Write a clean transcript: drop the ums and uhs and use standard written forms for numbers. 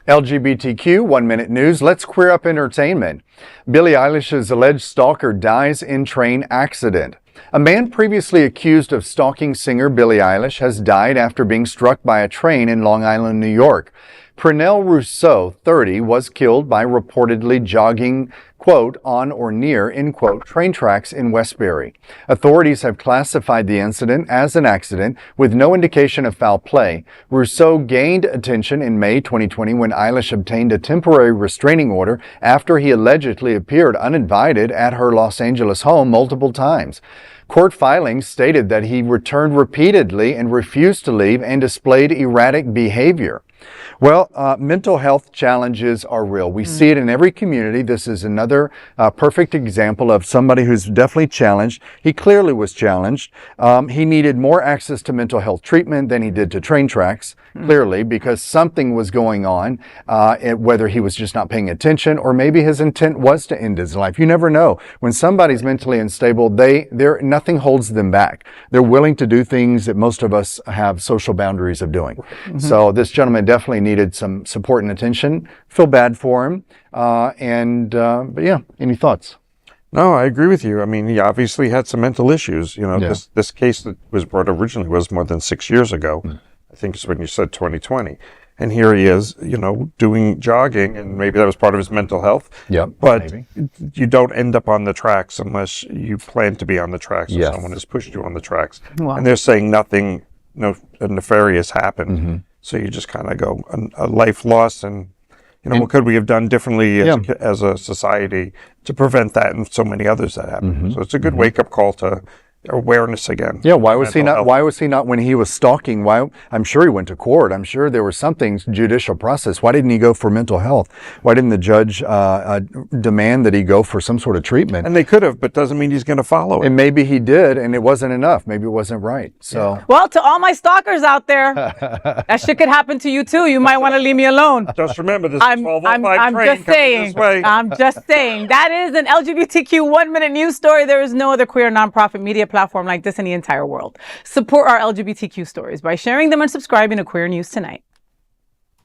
LGBTQ 1-minute news. Let's queer up entertainment. Billie Eilish's alleged stalker dies in train accident. A man previously accused of stalking singer Billie Eilish has died after being struck by a train in Long Island, New York. Prenell Rousseau, 30, was killed by reportedly jogging, quote, on or near, end quote, train tracks in Westbury. Authorities have classified the incident as an accident with no indication of foul play. Rousseau gained attention in May 2020 when Eilish obtained a temporary restraining order after he allegedly appeared uninvited at her Los Angeles home multiple times. Court filings stated that he returned repeatedly and refused to leave and displayed erratic behavior. Well, mental health challenges are real. We see it in every community. This is another perfect example of somebody who's definitely challenged. He clearly was challenged. He needed more access to mental health treatment than he did to train tracks, clearly, because something was going on, whether he was just not paying attention or maybe his intent was to end his life. You never know. When somebody's mentally unstable, nothing holds them back. They're willing to do things that most of us have social boundaries of doing. So this gentleman definitely needed some support and attention. Feel bad for him. But yeah, any thoughts? No, I agree with you. I mean, he obviously had some mental issues. You know, this case that was brought originally was more than 6 years ago. I think it's when you said 2020. And here he is, you know, doing jogging, and maybe that was part of his mental health. But you don't end up on the tracks unless you plan to be on the tracks or someone has pushed you on the tracks. Wow. And they're saying nothing nefarious happened. So you just kind of go, a life lost, and you know, what could we have done differently as a society to prevent that and so many others that happen? So it's a good wake-up call to awareness again. Yeah, why was he not when he was stalking? I'm sure he went to court. I'm sure there was something judicial process. Why didn't he go for mental health? Why didn't the judge demand that he go for some sort of treatment? And they could have, but doesn't mean he's going to follow it. And maybe he did, and it wasn't enough. Maybe it wasn't right. So well, to all my stalkers out there, that shit could happen to you too. You might want to leave me alone. Just remember this. I'm just saying. I'm just saying. That is an LGBTQ 1-minute news story. There is no other queer nonprofit media platform like this in the entire world. Support our LGBTQ stories by sharing them and subscribing to Queer News Tonight.